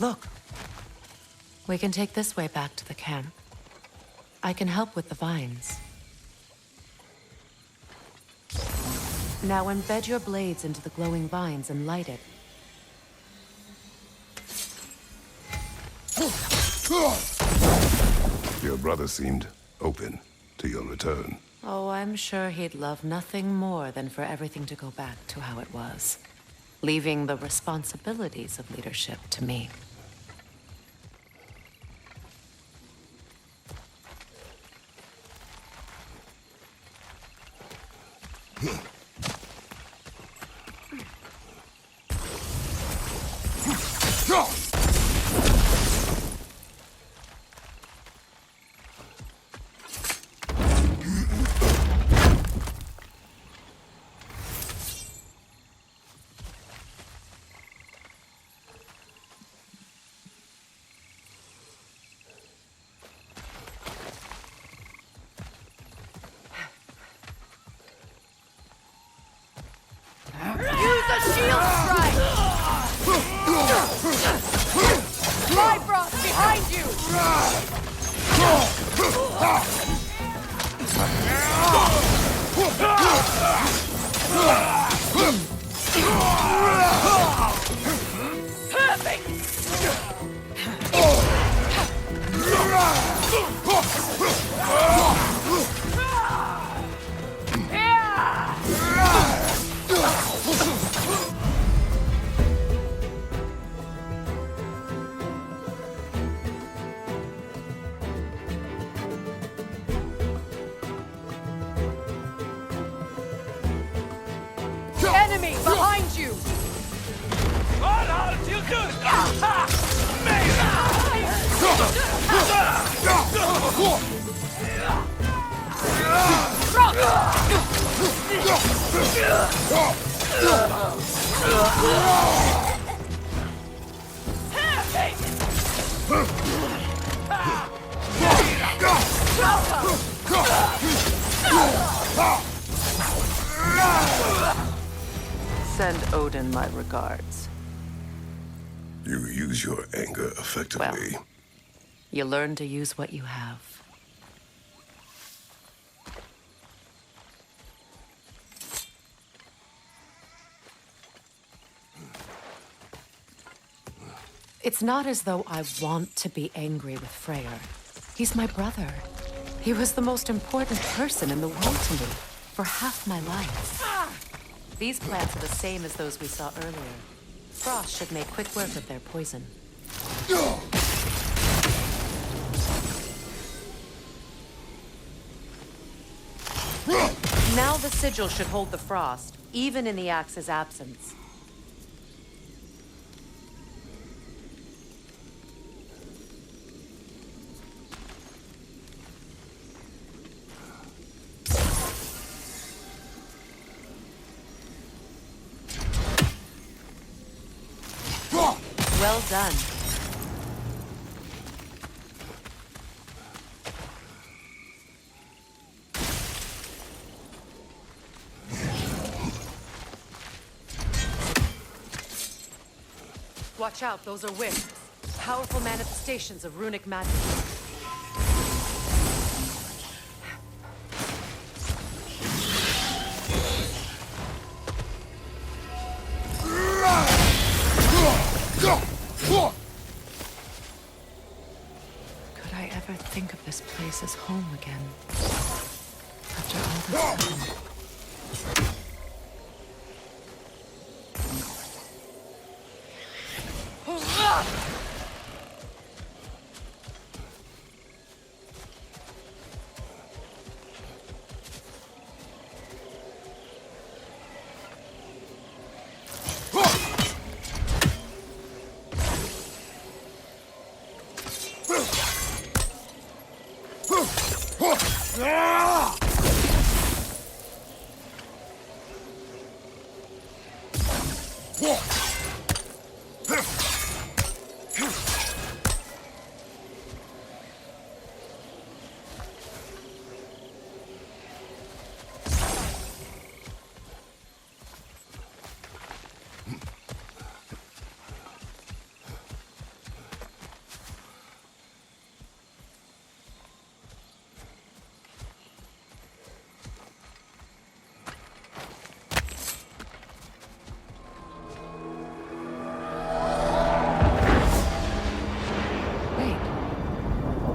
Look. We can take this way back to the camp. I can help with the vines. Now embed your blades into the glowing vines and light it. Your brother seemed open to your return. Oh, I'm sure he'd love nothing more than for everything to go back to how it was, leaving the responsibilities of leadership to me. Enemy behind you! Send Odin my regards. You use your anger effectively. Well, you learn to use what you have. It's not as though I want to be angry with Freyr. He's my brother. He was the most important person in the world to me for half my life. These plants are the same as those we saw earlier. Frost should make quick work of their poison. Now the sigil should hold the frost, even in the axe's absence. Well done. Watch out, those are wisps. Powerful manifestations of runic magic. Could I ever think of this place as home again? After all this time.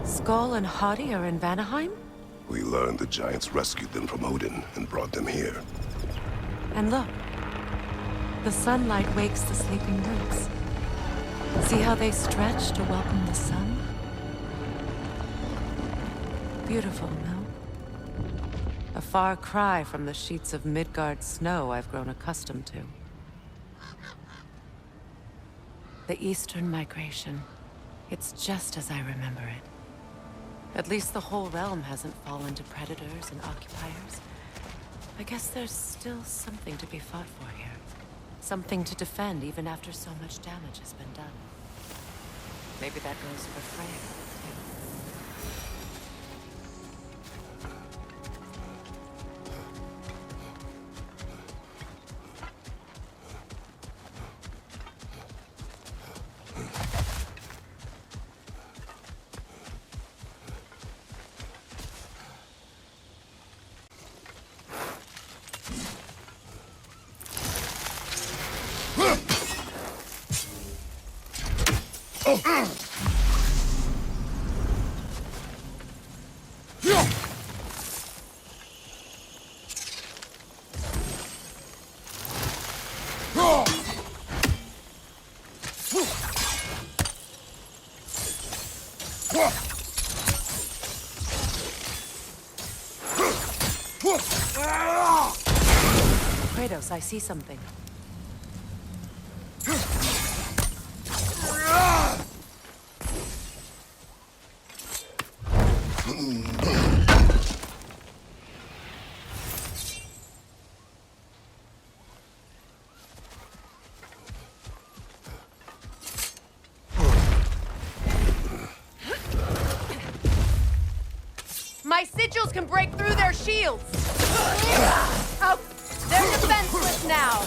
Skull and Hati are in Vanaheim? We learned the giants rescued them from Odin and brought them here. And look. The sunlight wakes the sleeping roots. See how they stretch to welcome the sun? Beautiful, no? A far cry from the sheets of Midgard snow I've grown accustomed to. The Eastern migration. It's just as I remember it. At least the whole realm hasn't fallen to predators and occupiers. I guess there's still something to be fought for here. Something to defend even after so much damage has been done. Maybe that goes for Freya, too. Kratos, I see something. My sigils can break through their shields! Oh, they're defenseless now!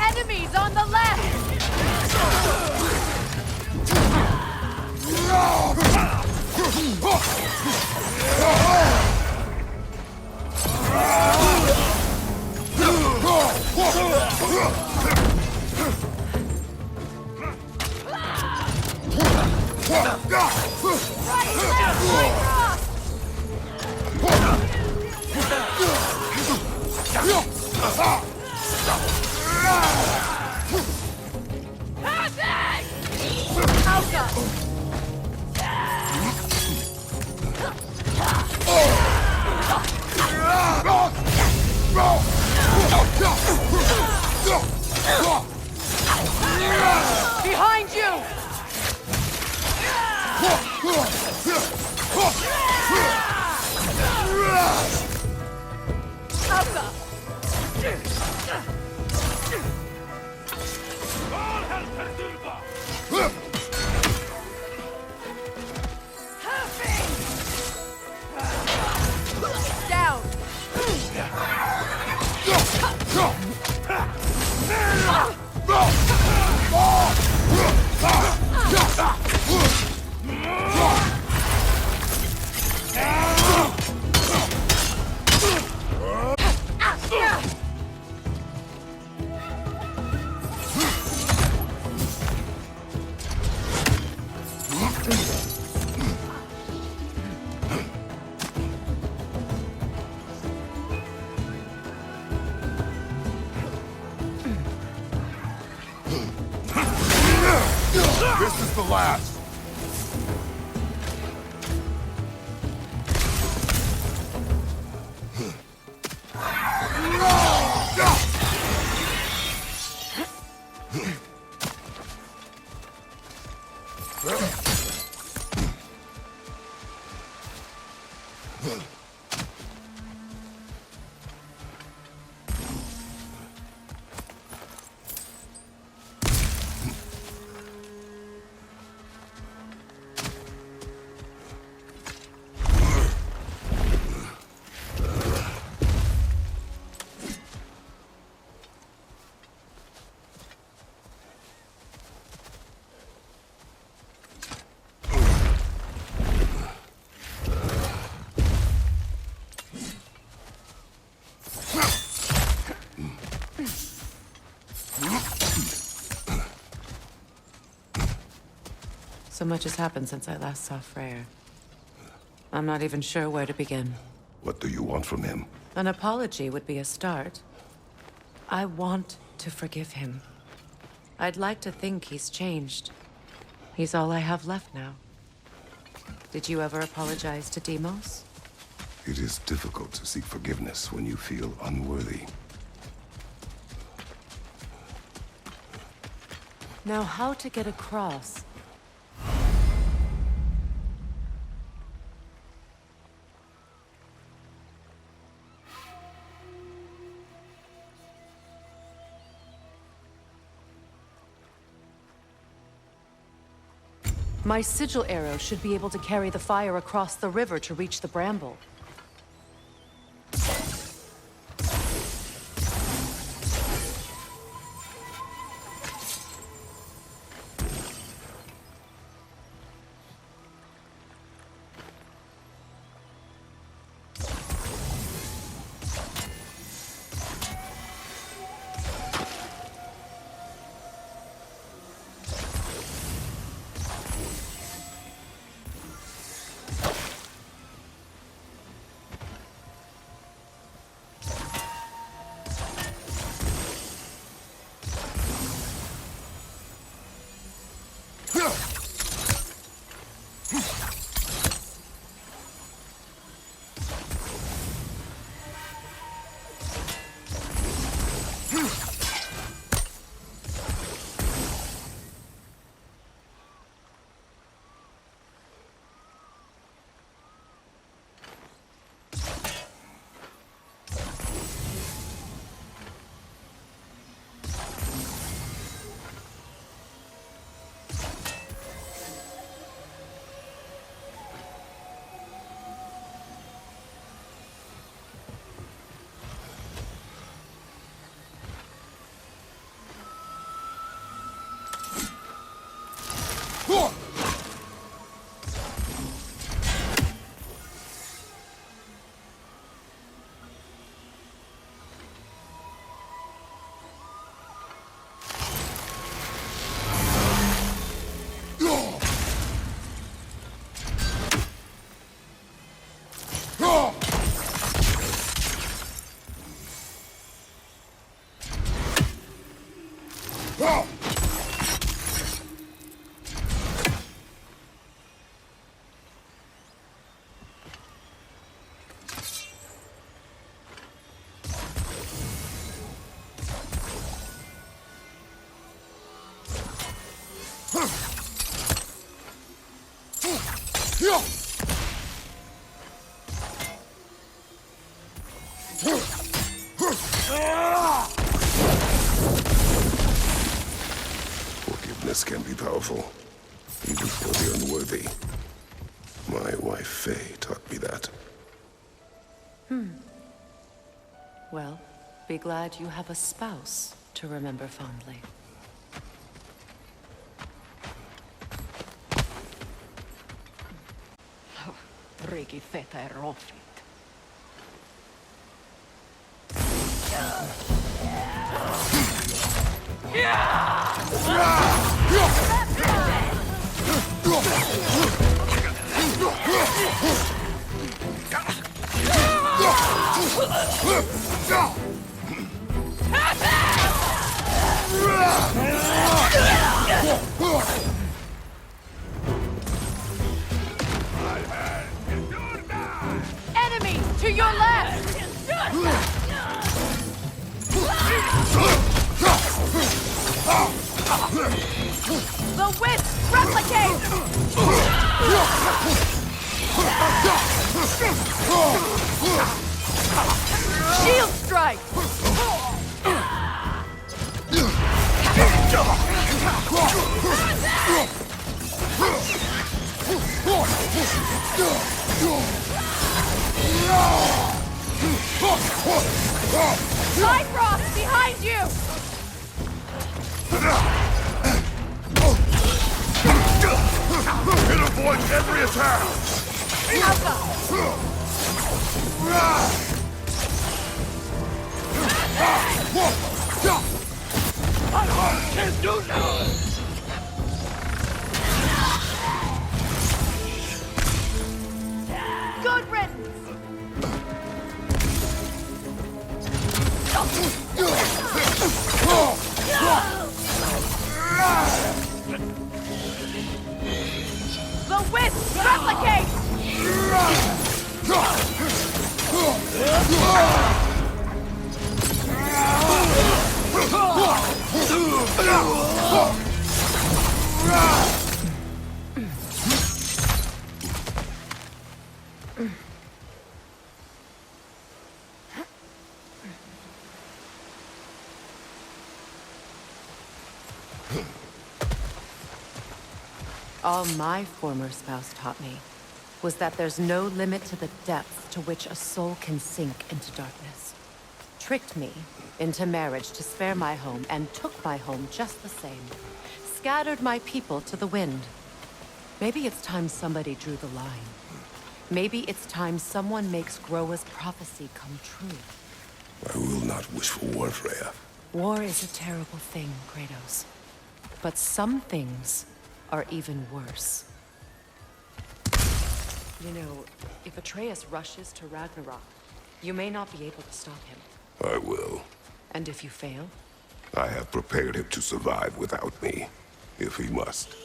Enemies on the left! Behind you! Down! This is the last. So much has happened since I last saw Freyr. I'm not even sure where to begin. What do you want from him? An apology would be a start. I want to forgive him. I'd like to think he's changed. He's all I have left now. Did you ever apologize to Demos? It is difficult to seek forgiveness when you feel unworthy. Now, how to get across? My sigil arrow should be able to carry the fire across the river to reach the bramble. Forgiveness can be powerful, even for the unworthy. My wife Faye taught me that. Well, be glad you have a spouse to remember fondly. Riki feta är råfligt. Enemy to your left! The wisp replicate! Shield strike! Bifrost, behind you! It avoids every attack! Can't do now! Good riddance! The wisp! Replicate! All my former spouse taught me was that there's no limit to the depth to which a soul can sink into darkness. Tricked me into marriage to spare my home and took my home just the same. Scattered my people to the wind. Maybe it's time somebody drew the line. Maybe it's time someone makes Groa's prophecy come true. I will not wish for war, Freya. War is a terrible thing, Kratos. But some things are even worse. You know, if Atreus rushes to Ragnarok, you may not be able to stop him. I will. And if you fail? I have prepared him to survive without me, if he must.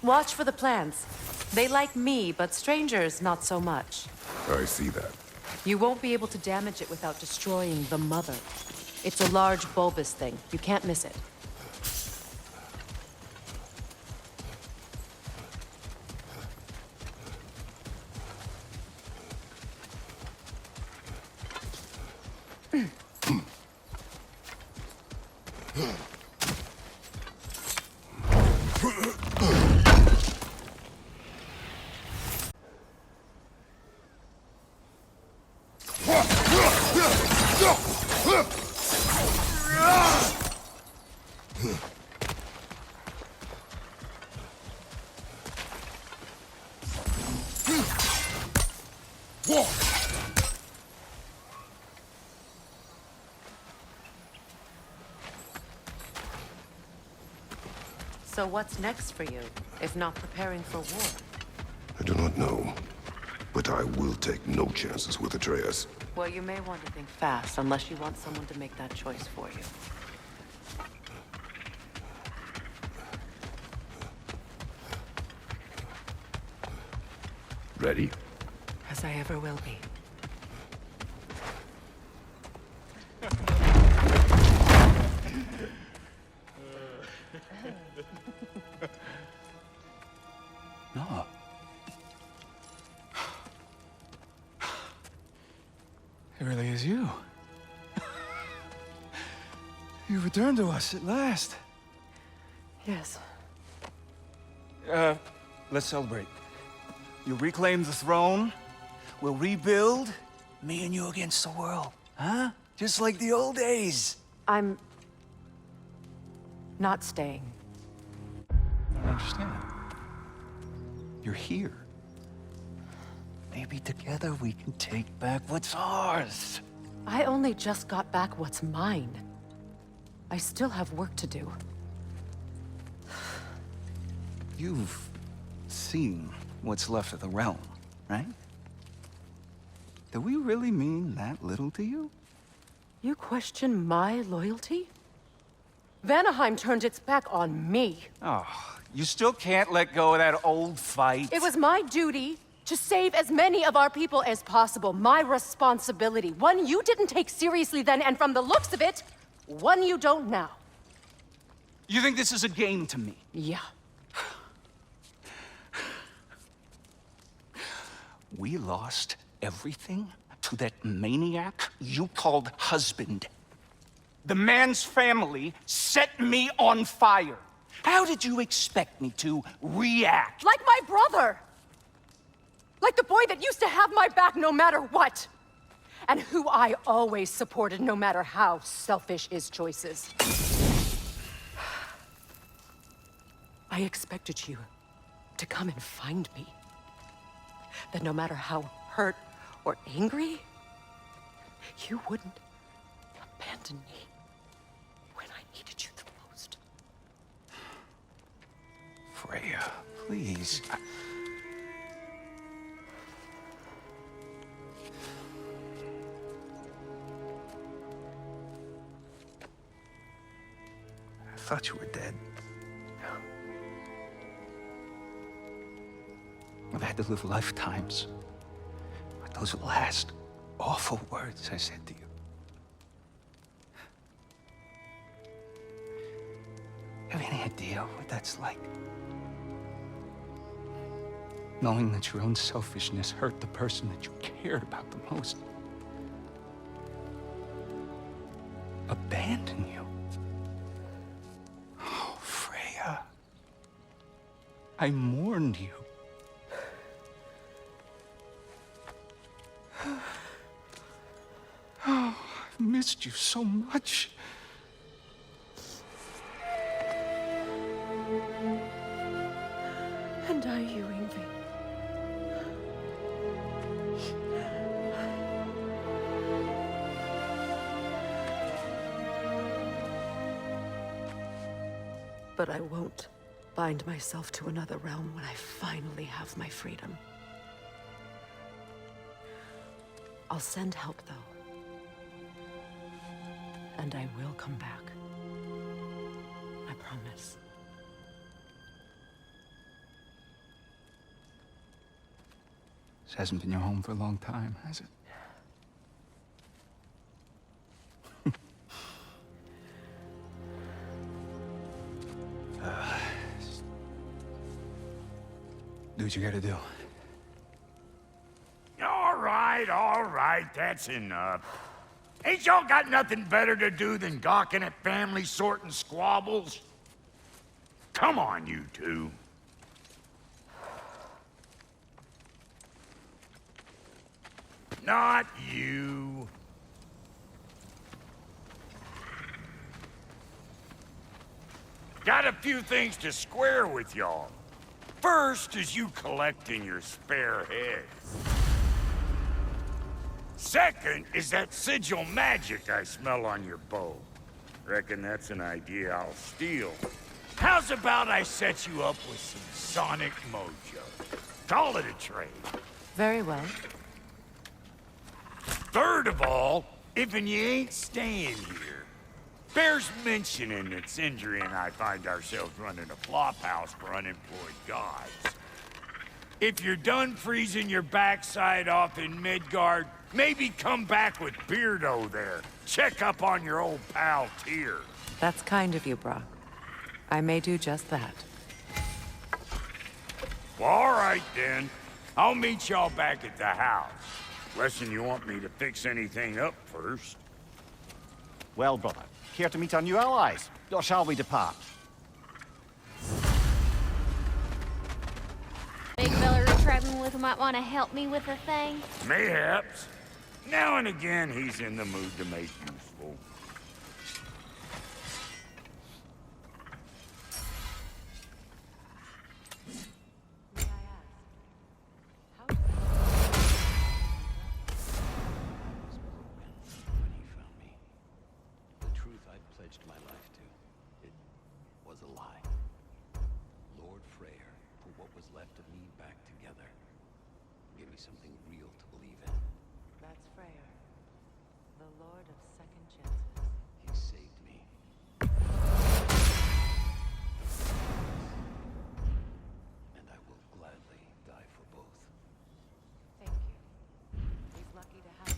Watch for the plants. They like me, but strangers not so much. I see that. You won't be able to damage it without destroying the mother. It's a large bulbous thing. You can't miss it. So what's next for you, if not preparing for war? I do not know, but I will take no chances with Atreus. Well, you may want to think fast, unless you want someone to make that choice for you. Ready? As I ever will be. No. It really is you. You returned to us at last. Yes. Let's celebrate. You reclaim the throne. We'll rebuild. Me and you against the world. Huh? Just like the old days. I'm... not staying. I don't understand. You're here. Maybe together we can take back what's ours. I only just got back what's mine. I still have work to do. You've seen what's left of the realm, right? Do we really mean that little to you? You question my loyalty? Vanaheim turned its back on me. Oh, you still can't let go of that old fight. It was my duty to save as many of our people as possible. My responsibility. One you didn't take seriously then, and from the looks of it, one you don't now. You think this is a game to me? Yeah. We lost everything to that maniac you called husband. The man's family set me on fire. How did you expect me to react? Like my brother! Like the boy that used to have my back no matter what! And who I always supported no matter how selfish his choices. I expected you to come and find me. That no matter how hurt or angry, you wouldn't abandon me when I needed you the most. Freya, please. I thought you were dead. I've had to live lifetimes with those last awful words I said to you. You have any idea what that's like? Knowing that your own selfishness hurt the person that you cared about the most. Abandon you. Oh, Freya. I mourned you. Oh, I've missed you so much. And I you, Yngvi. But I won't bind myself to another realm when I finally have my freedom. I'll send help, though. And I will come back. I promise. This hasn't been your home for a long time, has it? Do what you gotta do. All right, that's enough. Ain't y'all got nothing better to do than gawking at family sorting squabbles? Come on, you two. Not you. Got a few things to square with y'all. First is you collecting your spare heads. Second is that sigil magic I smell on your bow. Reckon that's an idea I'll steal. How's about I set you up with some sonic mojo? Call it a trade. Very well. Third of all, if you ain't staying here, bears mentioning that Sindri and I find ourselves running a flop house for unemployed gods. If you're done freezing your backside off in Midgard, maybe come back with Beardo there. Check up on your old pal Tyr. That's kind of you, Brock. I may do just that. Well, all right then. I'll meet y'all back at the house. Lesson you want me to fix anything up first. Well, brother, care to meet our new allies? Or shall we depart? Big fella we're traveling with might want to help me with a thing. Mayhaps. Now and again, he's in the mood to make useful. When he found me, the truth I'd pledged my life to, it was a lie. Lord Freyr put what was left of me back together. Gave me something real to believe in. That's Freyr, the Lord of Second Chances. He saved me. And I will gladly die for both. Thank you. He's lucky to have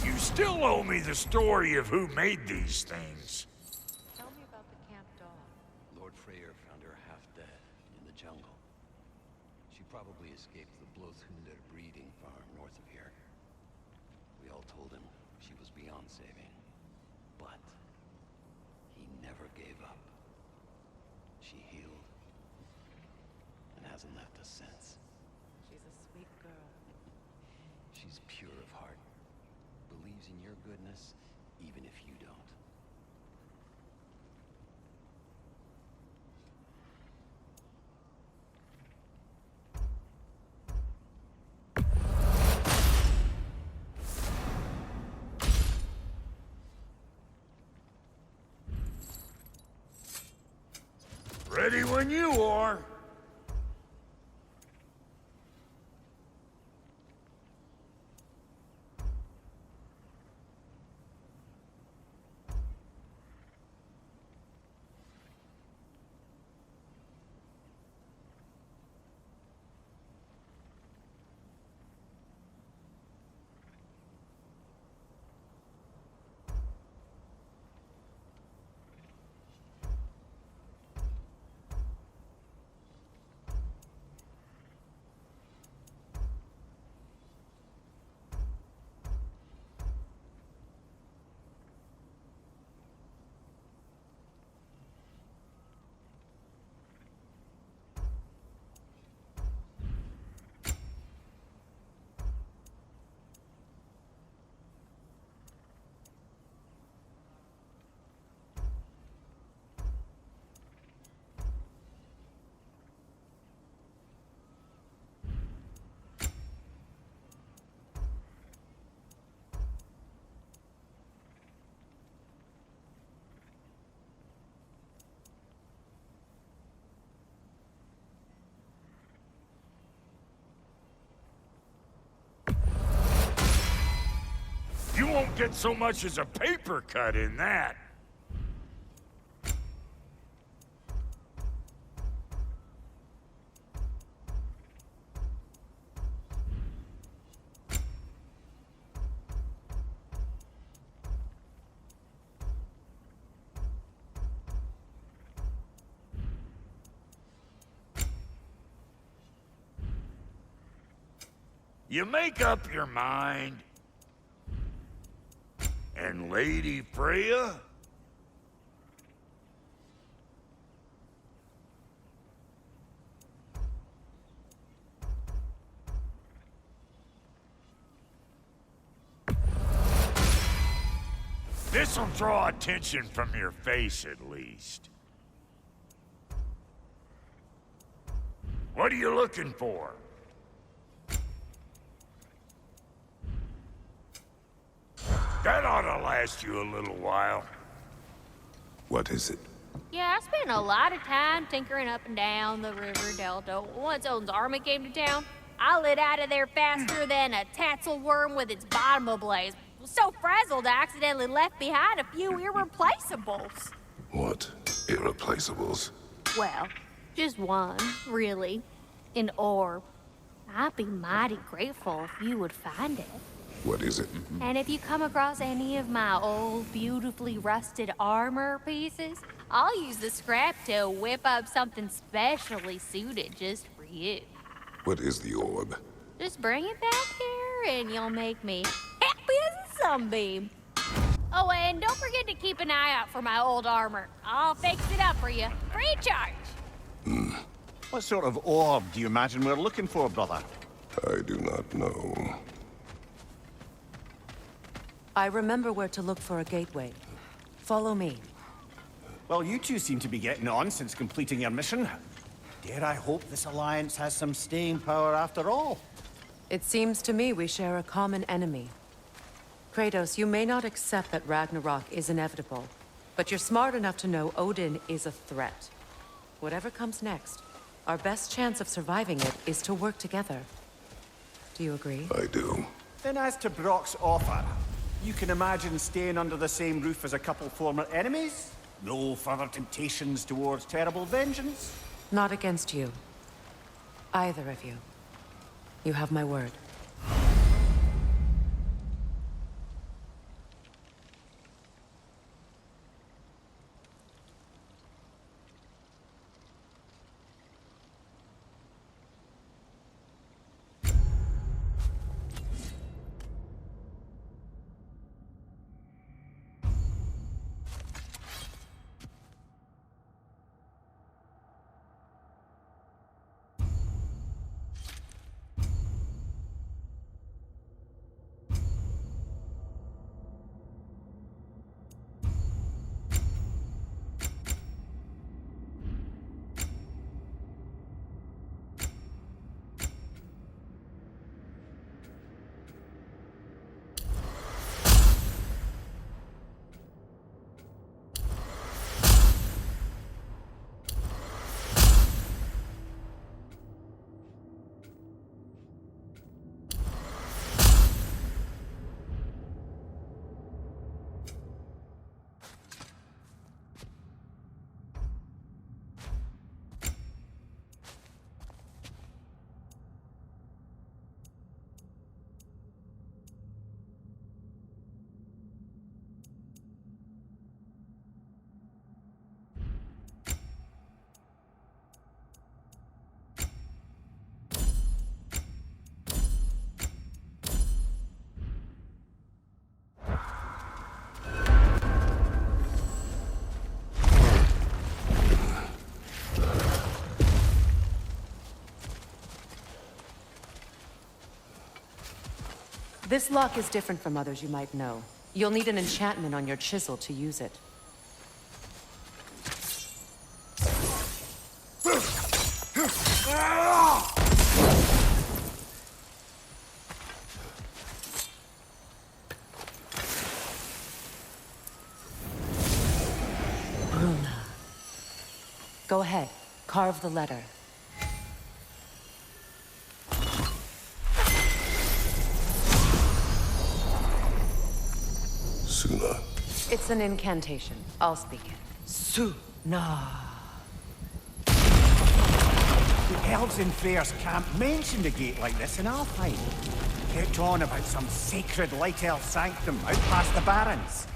you. You still owe me the story of who made these things. Tell me about the camp dog. Lord Freyr found her half dead in the jungle. She probably escaped the Blothunder breeding farm north of here. We all told him she was beyond saving. But he never gave up. She healed and hasn't left us since. She's a sweet girl. She's pure of heart. Believes in your goodness, even if you don't. Ready when you are. You won't get so much as a paper cut in that. You make up your mind, and Lady Freya? This'll draw attention from your face, at least. What are you looking for? That ought to last you a little while. What is it? Yeah, I spent a lot of time tinkering up and down the river delta. Once Odin's army came to town, I lit out of there faster than a tassel worm with its bottom ablaze. Was so frazzled I accidentally left behind a few irreplaceables. What? Irreplaceables? Well, just one, really. An orb. I'd be mighty grateful if you would find it. What is it? And if you come across any of my old, beautifully rusted armor pieces, I'll use the scrap to whip up something specially suited just for you. What is the orb? Just bring it back here and you'll make me happy as a sunbeam. Oh, and don't forget to keep an eye out for my old armor. I'll fix it up for you, free of charge. What sort of orb do you imagine we're looking for, brother? I do not know. I remember where to look for a gateway. Follow me. Well, you two seem to be getting on since completing your mission. Dare I hope this alliance has some staying power after all? It seems to me we share a common enemy. Kratos, you may not accept that Ragnarok is inevitable, but you're smart enough to know Odin is a threat. Whatever comes next, our best chance of surviving it is to work together. Do you agree? I do. Then as to Brock's offer, you can imagine staying under the same roof as a couple former enemies? No further temptations towards terrible vengeance? Not against you. Either of you. You have my word. This lock is different from others you might know. You'll need an enchantment on your chisel to use it. Bruna. Go ahead. Carve the letter. Suna. It's an incantation. I'll speak it. Suna. The elves in Freyr's camp mentioned a gate like this in Alfheim. Kept on about some sacred light elf sanctum out past the Barrens.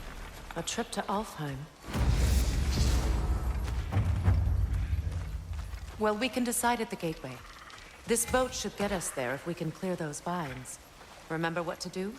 A trip to Alfheim. Well, we can decide at the gateway. This boat should get us there if we can clear those vines. Remember what to do?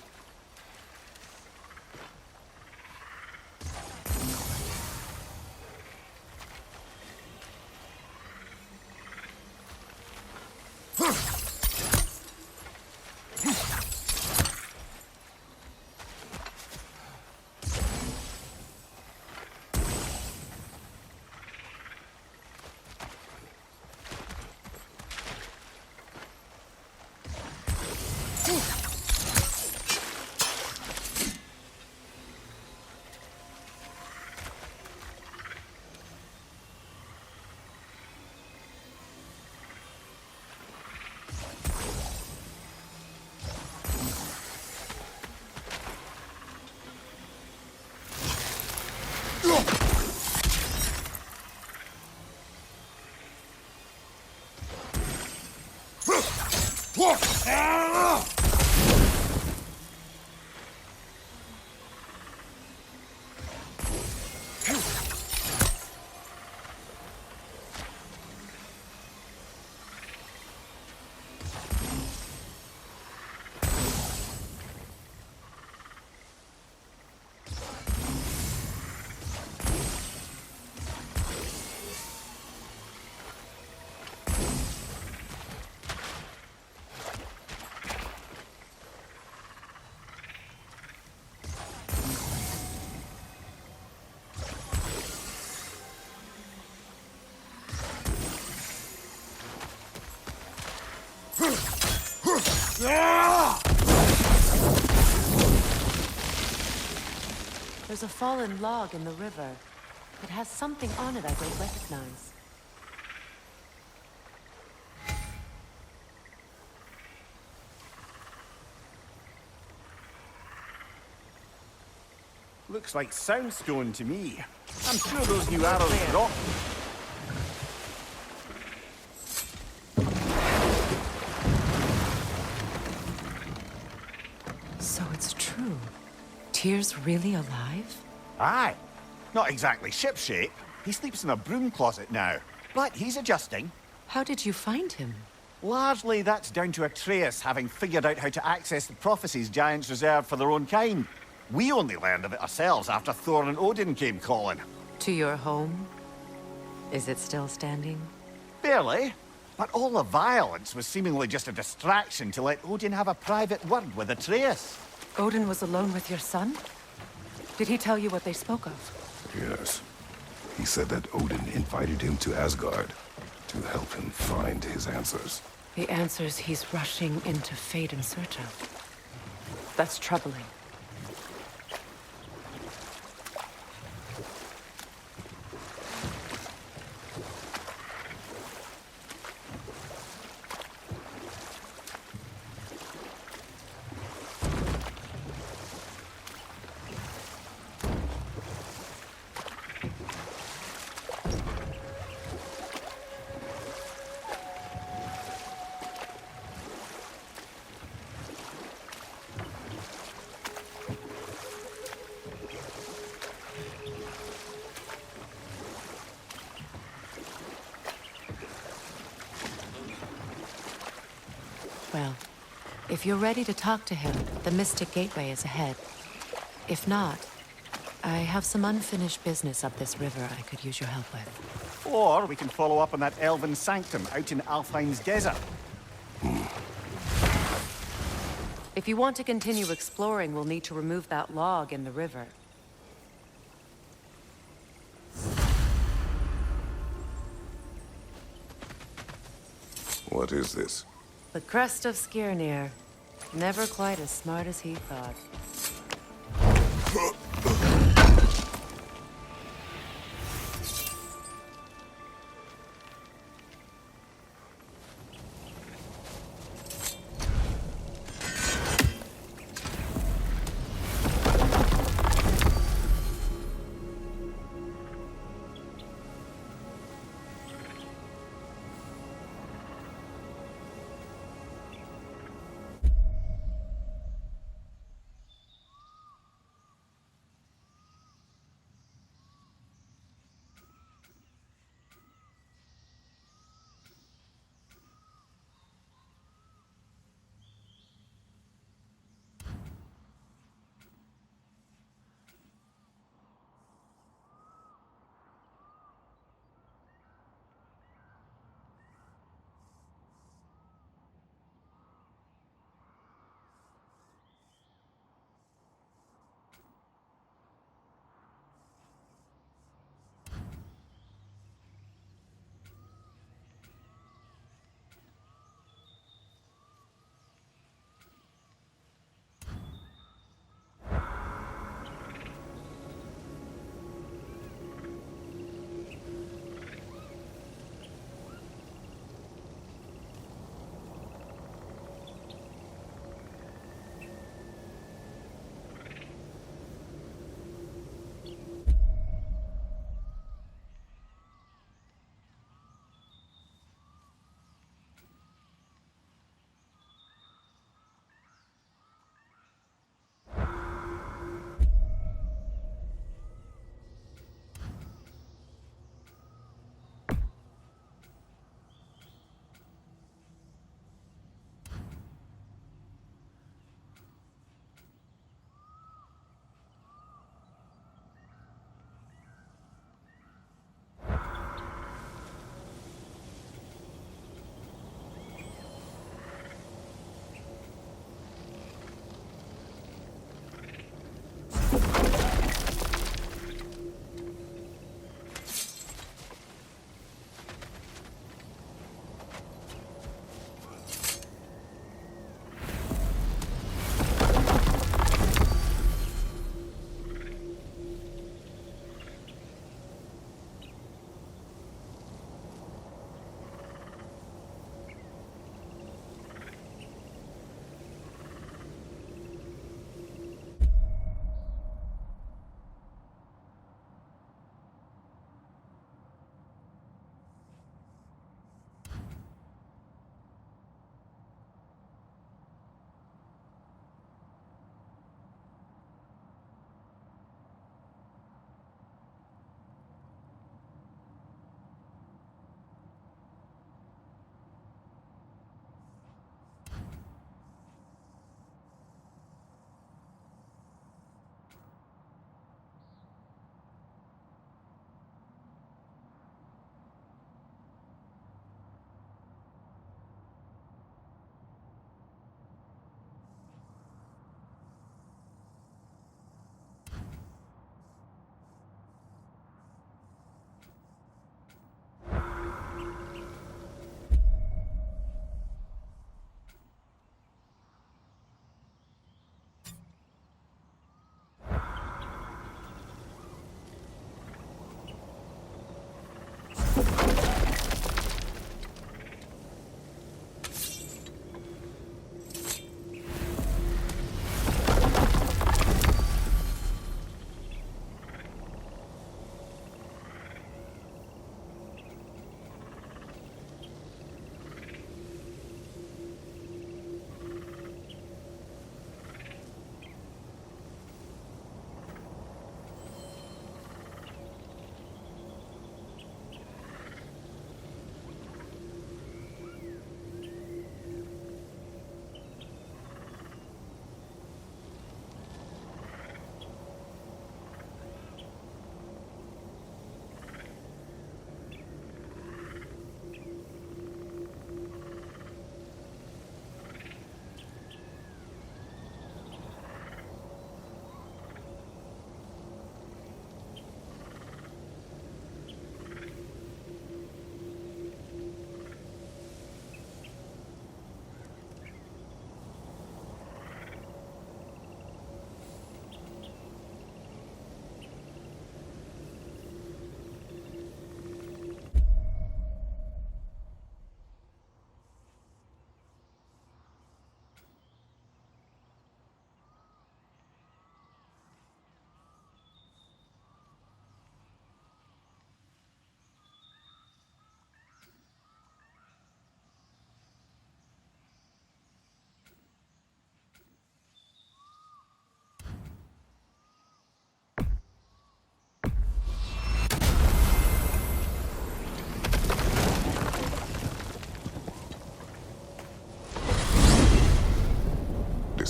There's a fallen log in the river. It has something on it I don't recognize. Looks like soundstone to me. I'm sure those new arrows drop. So it's true. Tyr's really alive? Aye. Not exactly shipshape. He sleeps in a broom closet now. But he's adjusting. How did you find him? Largely that's down to Atreus having figured out how to access the prophecies giants reserved for their own kind. We only learned of it ourselves after Thor and Odin came calling. To your home? Is it still standing? Barely. But all the violence was seemingly just a distraction to let Odin have a private word with Atreus. Odin was alone with your son? Did he tell you what they spoke of? Yes. He said that Odin invited him to Asgard to help him find his answers. The answers he's rushing into fate in search of. That's troubling. Well, if you're ready to talk to him, the Mystic Gateway is ahead. If not, I have some unfinished business up this river I could use your help with. Or we can follow up on that elven sanctum out in Alfheim's desert. If If you want to continue exploring, we'll need to remove that log in the river. What is this? The crest of Skirnir. Never quite as smart as he thought.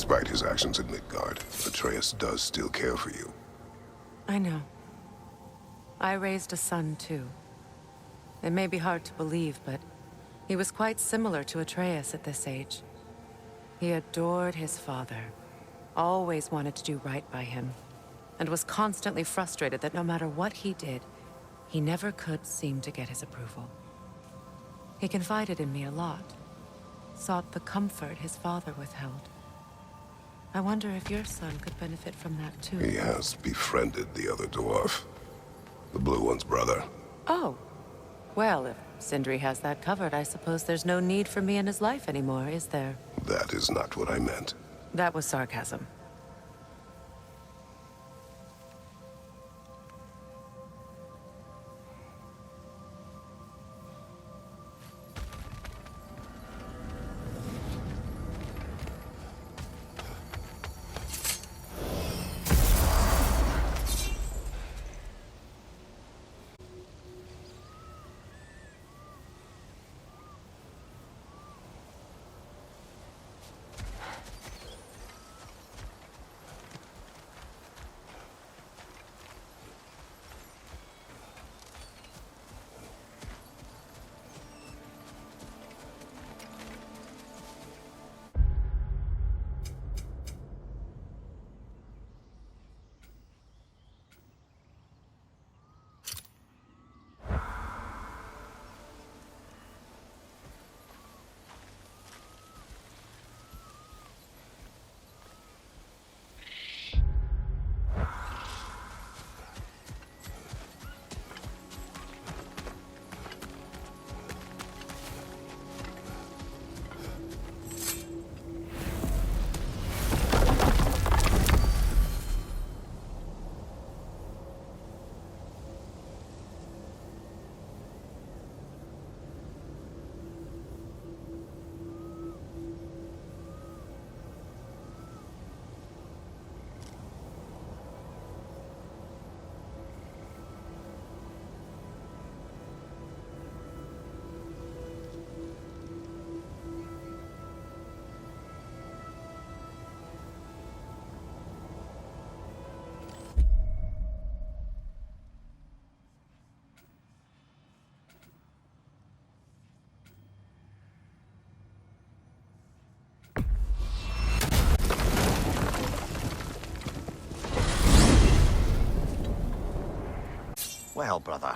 Despite his actions in Midgard, Atreus does still care for you. I know. I raised a son, too. It may be hard to believe, but he was quite similar to Atreus at this age. He adored his father, always wanted to do right by him, and was constantly frustrated that no matter what he did, he never could seem to get his approval. He confided in me a lot, sought the comfort his father withheld. I wonder if your son could benefit from that too. He has befriended the other dwarf. The blue one's brother. Oh. Well, if Sindri has that covered, I suppose there's no need for me in his life anymore, is there? That is not what I meant. That was sarcasm. Well, brother,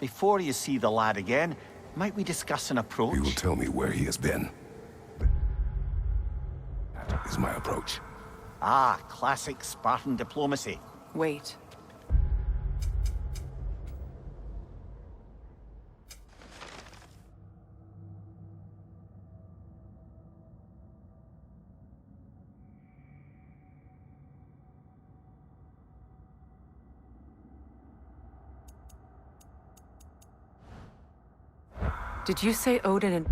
before you see the lad again, might we discuss an approach? You will tell me where he has been. That is my approach. Ah, classic Spartan diplomacy. Wait. Did you say Odin and...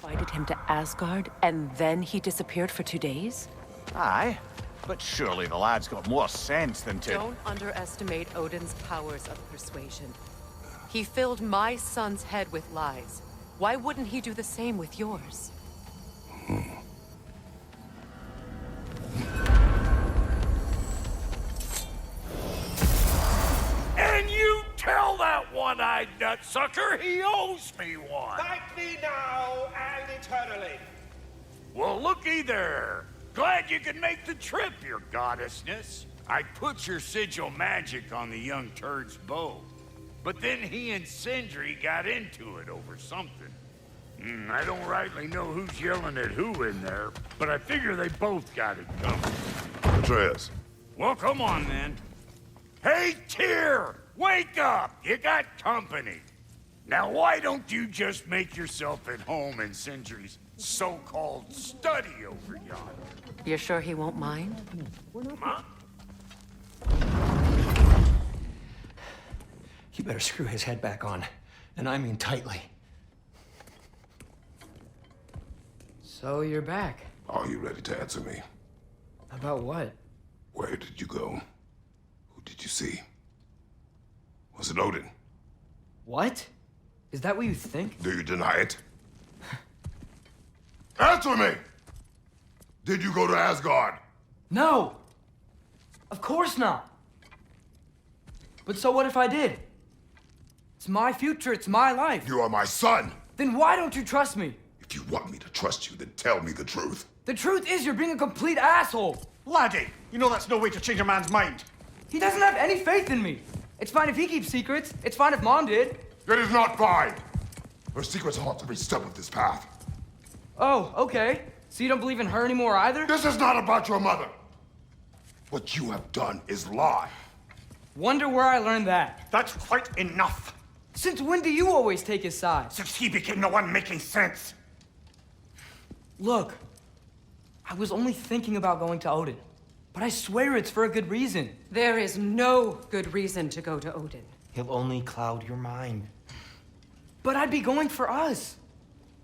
invited him to Asgard, and then he disappeared for 2 days? Aye, but surely the lad's got more sense than to... Don't underestimate Odin's powers of persuasion. He filled my son's head with lies. Why wouldn't he do the same with yours? And you tell that one-eyed nutsucker he owes me one! Thank me now and eternally. Well, looky there. Glad you could make the trip, your goddessness. I put your sigil magic on the young turd's bow. But then he and Sindri got into it over something. I don't rightly know who's yelling at who in there, but I figure they both got it coming. Atreus. Well, come on then. Hey, Tyr! Wake up! You got company. Now, why don't you just make yourself at home in Sindri's so-called study over yonder? You're sure he won't mind? Huh? You better screw his head back on, and I mean tightly. So you're back. Are you ready to answer me? About what? Where did you go? Who did you see? Was it Odin? What? Is that what you think? Do you deny it? Answer me! Did you go to Asgard? No! Of course not! But so what if I did? It's my future, it's my life. You are my son! Then why don't you trust me? If you want me to trust you, then tell me the truth. The truth is you're being a complete asshole! Laddie, you know that's no way to change a man's mind. He doesn't have any faith in me. It's fine if he keeps secrets. It's fine if Mom did. It is not fine! Her secrets haunt every step of this path. Oh, okay. So you don't believe in her anymore either? This is not about your mother! What you have done is lie. Wonder where I learned that. That's quite enough. Since when do you always take his side? Since he became the one making sense. Look, I was only thinking about going to Odin. But I swear it's for a good reason. There is no good reason to go to Odin. He'll only cloud your mind. But I'd be going for us.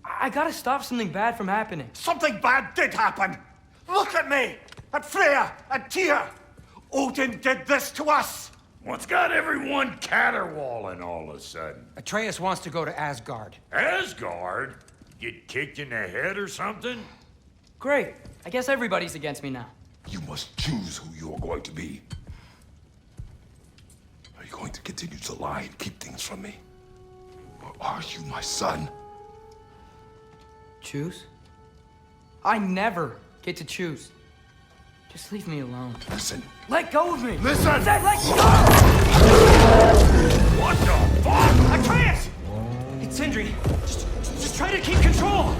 I gotta stop something bad from happening. Something bad did happen. Look at me, at Freya, at Tyr. Odin did this to us. What's got everyone caterwauling all of a sudden? Atreus wants to go to Asgard. Asgard? Get kicked in the head or something? Great. I guess everybody's against me now. You must choose who you are going to be. Are you going to continue to lie and keep things from me? Or are you my son? Choose? I never get to choose. Just leave me alone. Listen. Let go of me! Listen! I said let go! What the fuck? Atreus! It's Sindri. Just try to keep control!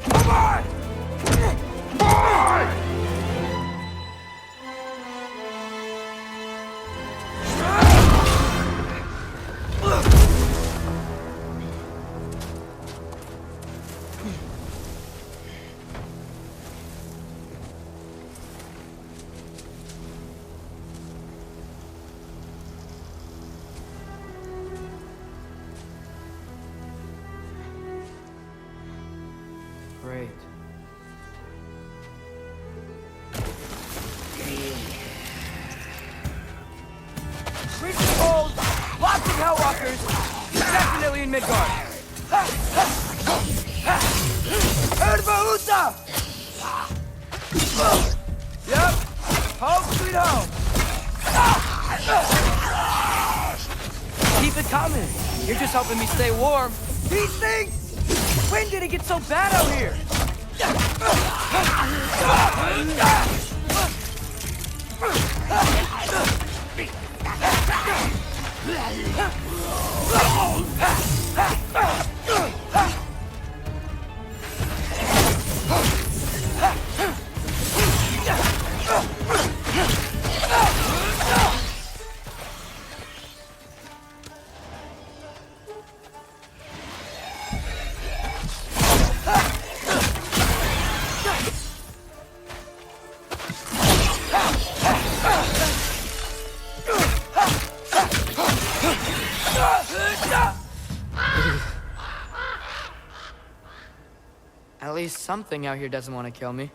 Come on! Boy! Great. Reach the hold! Lots of Hellwalkers! Definitely in Midgard! Erbahuta! Yep, home sweet home! Keep it coming! You're just helping me stay warm. These things! When did it get so bad out here? At least something out here doesn't want to kill me.